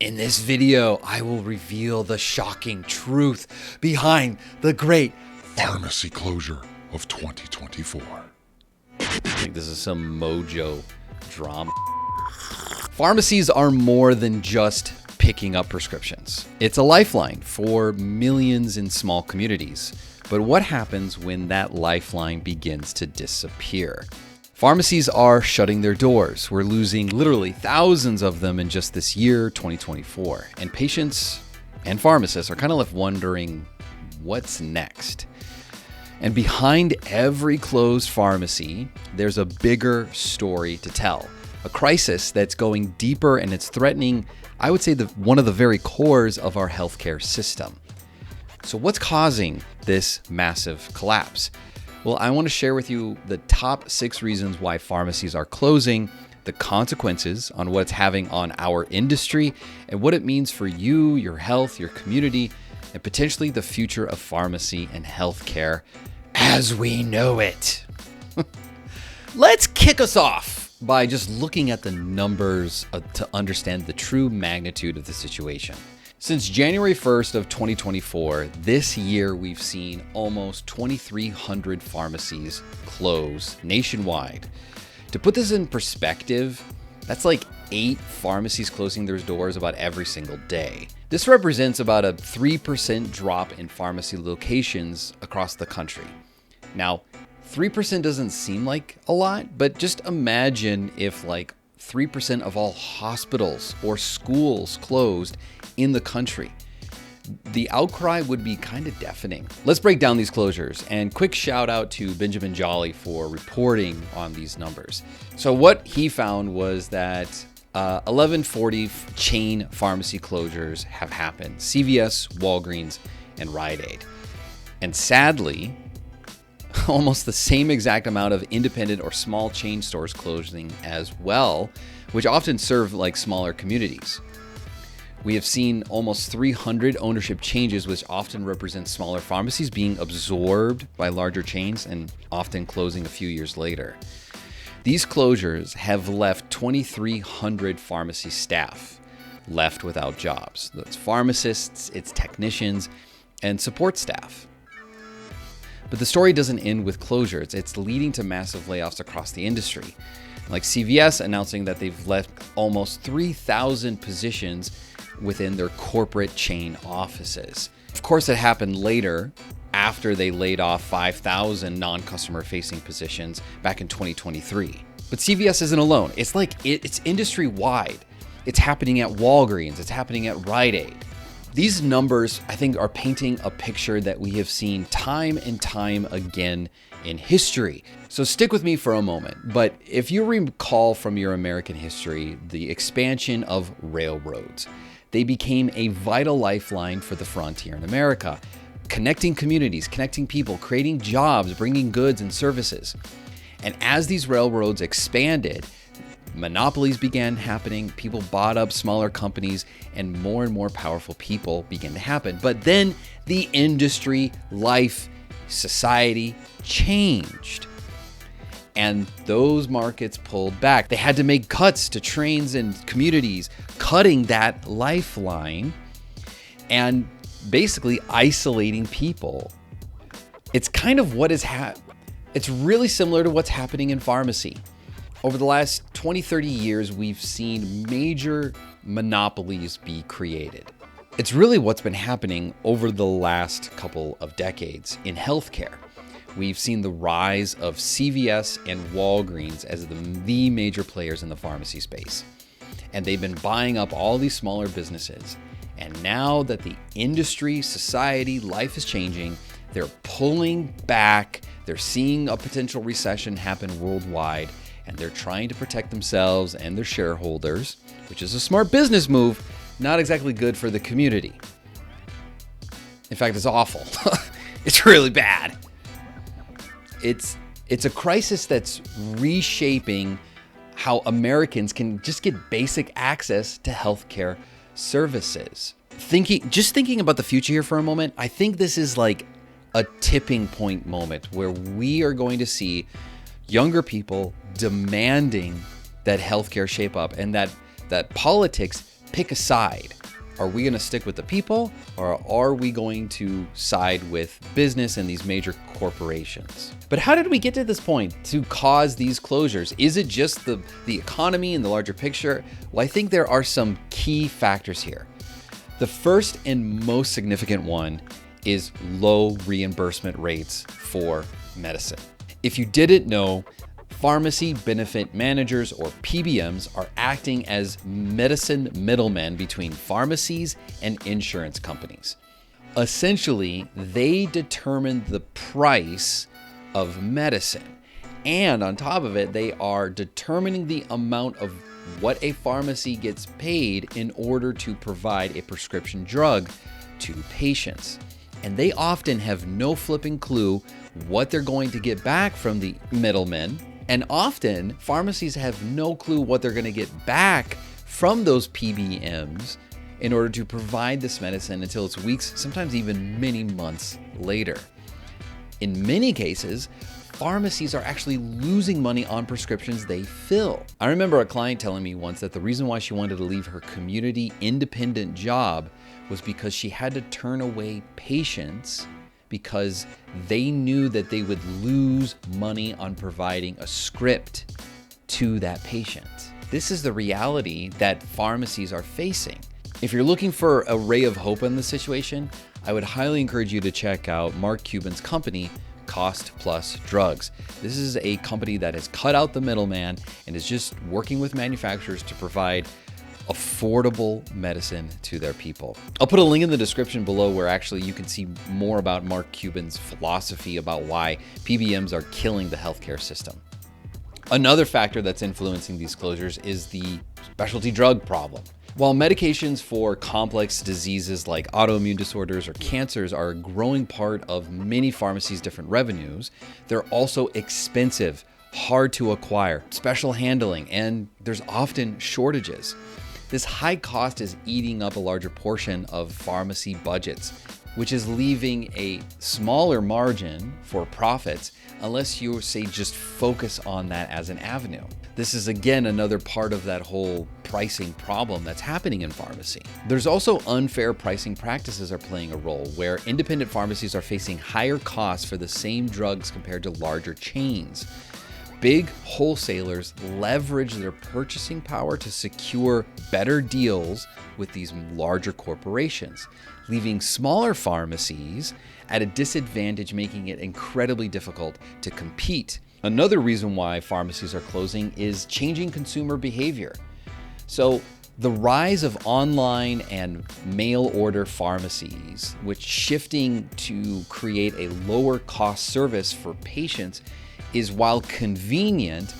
In this video, I will reveal the shocking truth behind the great pharmacy closure of 2024. I think this is some mojo drama. Pharmacies are more than just picking up prescriptions. It's a lifeline for millions in small communities. But what happens when that lifeline begins to disappear? Pharmacies are shutting their doors. We're losing literally thousands of them in just this year, 2024. And patients and pharmacists are kind of left wondering, what's next? And behind every closed pharmacy, there's a bigger story to tell. A crisis that's going deeper and it's threatening, I would say, one of the very cores of our healthcare system. So what's causing this massive collapse? Well, I want to share with you the top 6 reasons why pharmacies are closing, the consequences on what it's having on our industry, and what it means for you, your health, your community, and potentially the future of pharmacy and healthcare as we know it. Let's kick us off by just looking at the numbers to understand the true magnitude of the situation. Since January 1st of 2024, this year we've seen almost 2,300 pharmacies close nationwide. To put this in perspective, that's like 8 pharmacies closing their doors about every single day. This represents about a 3% drop in pharmacy locations across the country. Now, 3% doesn't seem like a lot, but just imagine if like 3% of all hospitals or schools closed in the country. The outcry would be kind of deafening. Let's break down these closures, and quick shout out to Benjamin Jolly for reporting on these numbers. So what he found was that 1140 chain pharmacy closures have happened: CVS, Walgreens, and Rite Aid. And sadly, almost the same exact amount of independent or small chain stores closing as well, which often serve like smaller communities. We have seen almost 300 ownership changes, which often represent smaller pharmacies being absorbed by larger chains and often closing a few years later. These closures have left 2,300 pharmacy staff left without jobs. That's pharmacists, it's technicians, and support staff. But the story doesn't end with closures. It's leading to massive layoffs across the industry. Like CVS announcing that they've left almost 3,000 positions within their corporate chain offices. Of course, it happened later after they laid off 5,000 non-customer facing positions back in 2023. But CVS isn't alone. It's industry-wide. It's happening at Walgreens. It's happening at Rite Aid. These numbers, I think, are painting a picture that we have seen time and time again in history. So stick with me for a moment. But if you recall from your American history, the expansion of railroads, they became a vital lifeline for the frontier in America, connecting communities, connecting people, creating jobs, bringing goods and services. And as these railroads expanded, monopolies began happening, people bought up smaller companies, and more powerful people began to happen. But then the industry, life, society changed. And those markets pulled back. They had to make cuts to trains and communities, cutting that lifeline and basically isolating people. It's kind of what is it's really similar to what's happening in pharmacy. Over the last 20, 30 years, we've seen major monopolies be created. It's really what's been happening over the last couple of decades in healthcare. We've seen the rise of CVS and Walgreens as the major players in the pharmacy space. And they've been buying up all these smaller businesses. And now that the industry, society, life is changing, they're pulling back. They're seeing a potential recession happen worldwide. And they're trying to protect themselves and their shareholders, which is a smart business move, not exactly good for the community. In fact, it's awful. It's really bad. It's a crisis that's reshaping how Americans can just get basic access to healthcare services. Thinking about the future here for a moment, I think this is like a tipping point moment where we are going to see younger people demanding that healthcare shape up and that politics pick a side. Are we going to stick with the people, or are we going to side with business and these major corporations? But how did we get to this point to cause these closures? Is it just the economy and the larger picture? Well, I think there are some key factors here. The first and most significant one is low reimbursement rates for medicine. If you didn't know, pharmacy benefit managers, or PBMs, are acting as medicine middlemen between pharmacies and insurance companies. Essentially, they determine the price of medicine. And on top of it, they are determining the amount of what a pharmacy gets paid in order to provide a prescription drug to patients. And they often have no flipping clue what they're going to get back from the middlemen. And often, pharmacies have no clue what they're going to get back from those PBMs in order to provide this medicine until it's weeks, sometimes even many months later. In many cases, pharmacies are actually losing money on prescriptions they fill. I remember a client telling me once that the reason why she wanted to leave her community independent job was because she had to turn away patients because they knew that they would lose money on providing a script to that patient. This is the reality that pharmacies are facing. If you're looking for a ray of hope in this situation, I would highly encourage you to check out Mark Cuban's company, Cost Plus Drugs. This is a company that has cut out the middleman and is just working with manufacturers to provide affordable medicine to their people. I'll put a link in the description below where actually you can see more about Mark Cuban's philosophy about why PBMs are killing the healthcare system. Another factor that's influencing these closures is the specialty drug problem. While medications for complex diseases like autoimmune disorders or cancers are a growing part of many pharmacies' different revenues, they're also expensive, hard to acquire, special handling, and there's often shortages. This high cost is eating up a larger portion of pharmacy budgets, which is leaving a smaller margin for profits unless you, say, just focus on that as an avenue. This is, again, another part of that whole pricing problem that's happening in pharmacy. There's also unfair pricing practices are playing a role, where independent pharmacies are facing higher costs for the same drugs compared to larger chains. Big wholesalers leverage their purchasing power to secure better deals with these larger corporations, leaving smaller pharmacies at a disadvantage, making it incredibly difficult to compete. Another reason why pharmacies are closing is changing consumer behavior. So the rise of online and mail order pharmacies, which shifting to create a lower cost service for patients, is, while convenient,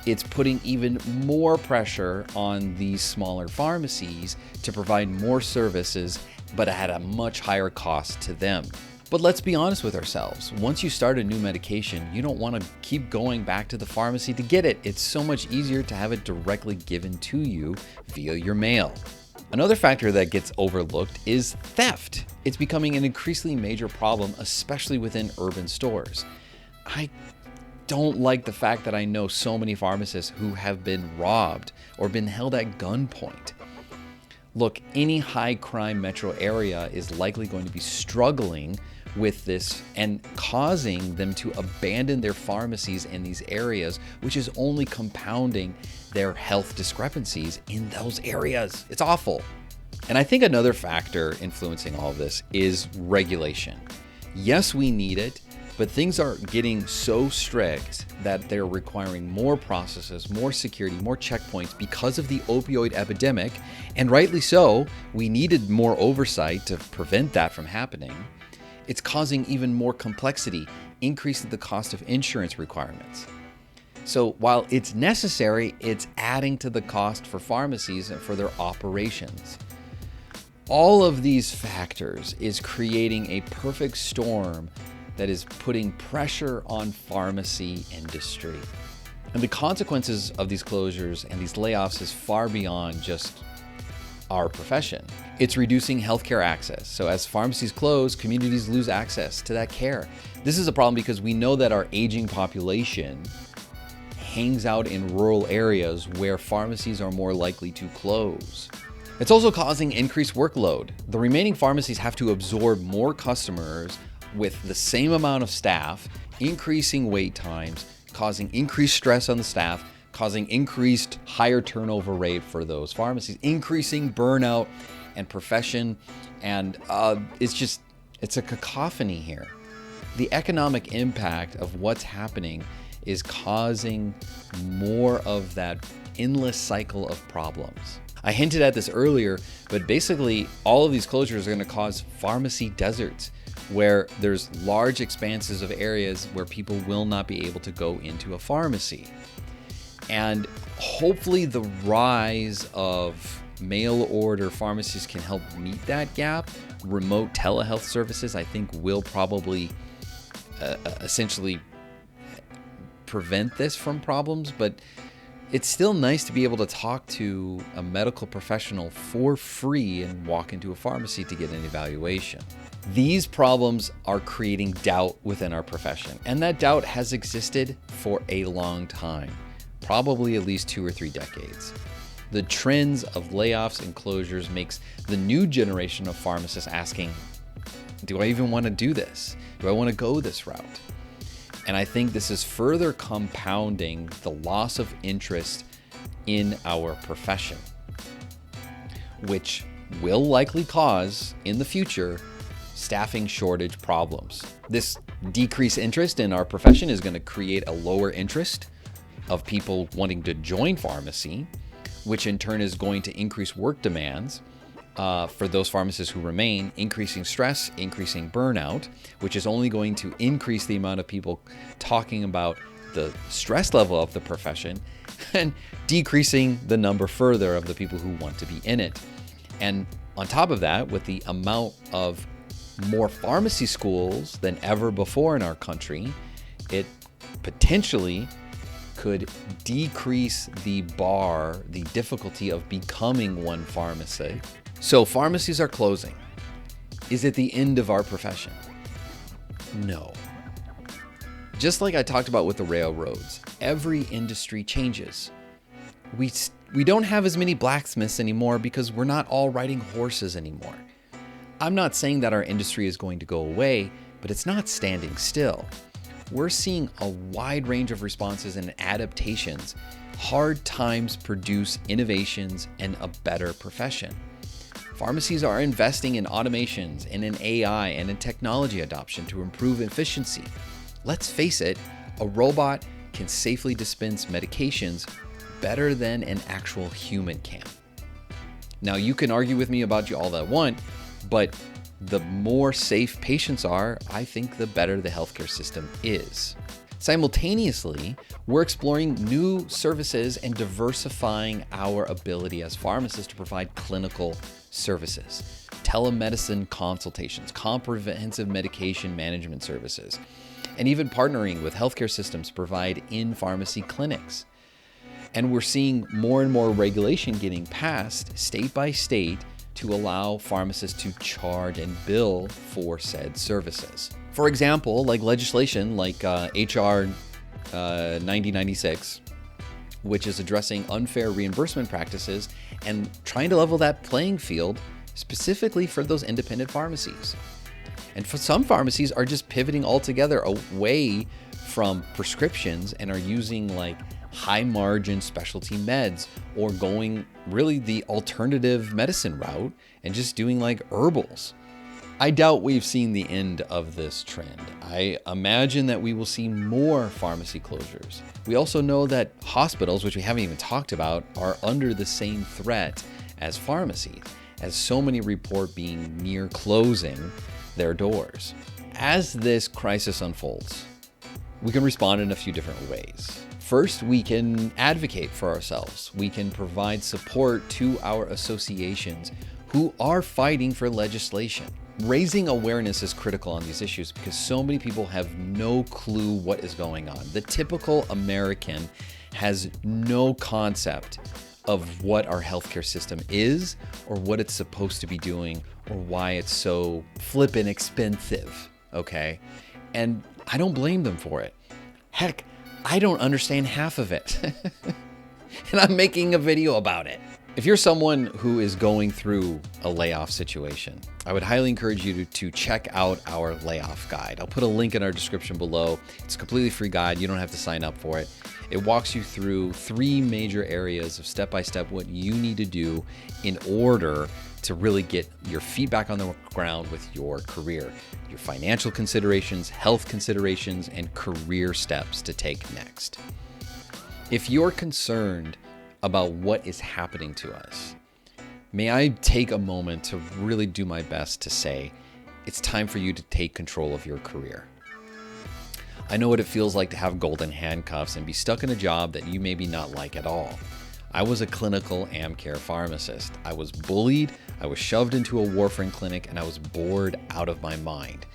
it's putting even more pressure on these smaller pharmacies to provide more services, but at a much higher cost to them. But let's be honest with ourselves. Once you start a new medication, you don't want to keep going back to the pharmacy to get it. It's so much easier to have it directly given to you via your mail. Another factor that gets overlooked is theft. It's becoming an increasingly major problem, especially within urban stores. I don't like the fact that I know so many pharmacists who have been robbed or been held at gunpoint. Look, any high crime metro area is likely going to be struggling with this and causing them to abandon their pharmacies in these areas, which is only compounding their health discrepancies in those areas. It's awful. And I think another factor influencing all of this is regulation. Yes, we need it, but things are getting so strict that they're requiring more processes, more security, more checkpoints because of the opioid epidemic. And rightly so, we needed more oversight to prevent that from happening. It's causing even more complexity, increasing the cost of insurance requirements. So while it's necessary, it's adding to the cost for pharmacies and for their operations. All of these factors is creating a perfect storm that is putting pressure on pharmacy industry. And the consequences of these closures and these layoffs is far beyond just our profession. It's reducing healthcare access. So as pharmacies close, communities lose access to that care. This is a problem because we know that our aging population hangs out in rural areas where pharmacies are more likely to close. It's also causing increased workload. The remaining pharmacies have to absorb more customers with the same amount of staff, increasing wait times, causing increased stress on the staff, causing increased higher turnover rate for those pharmacies, increasing burnout and profession. And it's a cacophony here. The economic impact of what's happening is causing more of that endless cycle of problems. I hinted at this earlier, but basically all of these closures are going to cause pharmacy deserts, where there's large expanses of areas where people will not be able to go into a pharmacy. And hopefully the rise of mail order pharmacies can help meet that gap. Remote telehealth services, I think, will probably essentially prevent this from problems, but it's still nice to be able to talk to a medical professional for free and walk into a pharmacy to get an evaluation. These problems are creating doubt within our profession, and that doubt has existed for a long time, probably at least 2 or 3 decades. The trends of layoffs and closures makes the new generation of pharmacists asking, do I even want to do this? Do I want to go this route? And I think this is further compounding the loss of interest in our profession, which will likely cause, in the future, staffing shortage problems. This decreased interest in our profession is going to create a lower interest of people wanting to join pharmacy, which in turn is going to increase work demands for those pharmacists who remain, increasing stress, increasing burnout, which is only going to increase the amount of people talking about the stress level of the profession and decreasing the number further of the people who want to be in it. And on top of that, with the amount of more pharmacy schools than ever before in our country, it potentially could decrease the bar, the difficulty of becoming one pharmacy. So pharmacies are closing. Is it the end of our profession? No. Just like I talked about with the railroads, every industry changes. We don't have as many blacksmiths anymore because we're not all riding horses anymore. I'm not saying that our industry is going to go away, but it's not standing still. We're seeing a wide range of responses and adaptations. Hard times produce innovations and a better profession. Pharmacies are investing in automations and in AI and in technology adoption to improve efficiency. Let's face it, a robot can safely dispense medications better than an actual human can. Now, you can argue with me about all that want, but the more safe patients are, I think the better the healthcare system is. Simultaneously, we're exploring new services and diversifying our ability as pharmacists to provide clinical services, telemedicine consultations, comprehensive medication management services, and even partnering with healthcare systems to provide in-pharmacy clinics. And we're seeing more and more regulation getting passed state by state to allow pharmacists to charge and bill for said services. For example, like legislation like HR 9096, which is addressing unfair reimbursement practices and trying to level that playing field specifically for those independent pharmacies. And for some pharmacies are just pivoting altogether away from prescriptions and are using like high margin specialty meds, or going really the alternative medicine route and just doing like herbals. I doubt we've seen the end of this trend. I imagine that we will see more pharmacy closures. We also know that hospitals, which we haven't even talked about, are under the same threat as pharmacies, as so many report being near closing their doors. As this crisis unfolds, we can respond in a few different ways. First, we can advocate for ourselves. We can provide support to our associations who are fighting for legislation. Raising awareness is critical on these issues because so many people have no clue what is going on. The typical American has no concept of what our healthcare system is or what it's supposed to be doing or why it's so flippin' expensive, okay? And I don't blame them for it. Heck, I don't understand half of it. And I'm making a video about it. If you're someone who is going through a layoff situation, I would highly encourage you to check out our layoff guide. I'll put a link in our description below. It's a completely free guide. You don't have to sign up for it. It walks you through 3 major areas of step-by-step what you need to do in order to really get your feet back on the ground with your career, your financial considerations, health considerations, and career steps to take next. If you're concerned about what is happening to us, may I take a moment to really do my best to say, it's time for you to take control of your career. I know what it feels like to have golden handcuffs and be stuck in a job that you maybe not like at all. I was a clinical AmCare pharmacist. I was bullied, I was shoved into a warfarin clinic, and I was bored out of my mind.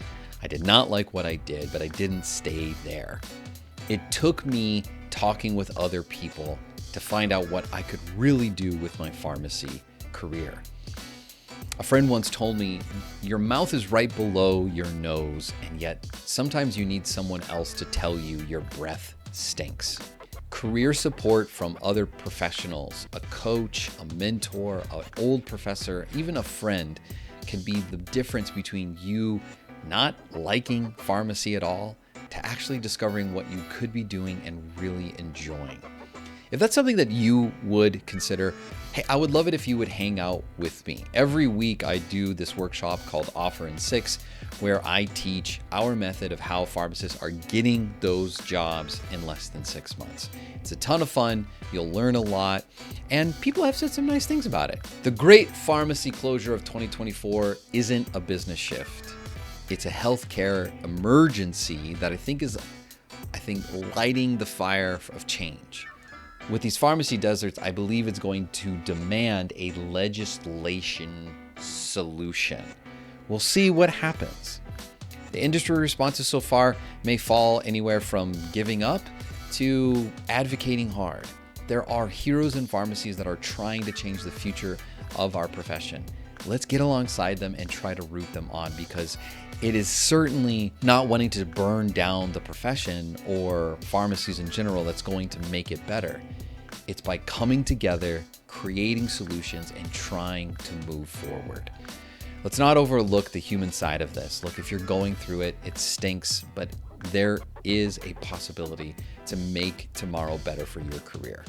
I did not like what I did, but I didn't stay there. It took me talking with other people to find out what I could really do with my pharmacy career. A friend once told me, your mouth is right below your nose, and yet sometimes you need someone else to tell you your breath stinks. Career support from other professionals, a coach, a mentor, an old professor, even a friend, can be the difference between you not liking pharmacy at all to actually discovering what you could be doing and really enjoying. If that's something that you would consider, hey, I would love it if you would hang out with me. Every week I do this workshop called Offer in 6, where I teach our method of how pharmacists are getting those jobs in less than 6 months. It's a ton of fun. You'll learn a lot, and people have said some nice things about it. The great pharmacy closure of 2024 isn't a business shift. It's a healthcare emergency that I think is lighting the fire of change. With these pharmacy deserts, I believe it's going to demand a legislation solution. We'll see what happens. The industry responses so far may fall anywhere from giving up to advocating hard. There are heroes in pharmacies that are trying to change the future of our profession. Let's get alongside them and try to root them on, because it is certainly not wanting to burn down the profession or pharmacies in general that's going to make it better. It's by coming together, creating solutions, and trying to move forward. Let's not overlook the human side of this. Look, if you're going through it, it stinks, but there is a possibility to make tomorrow better for your career.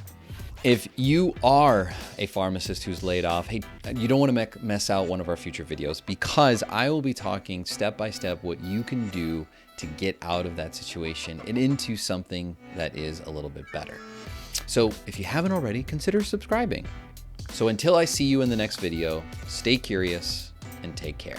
If you are a pharmacist who's laid off, hey, you don't want to mess out one of our future videos, because I will be talking step by step what you can do to get out of that situation and into something that is a little bit better. So if you haven't already, consider subscribing. So until I see you in the next video, stay curious and take care.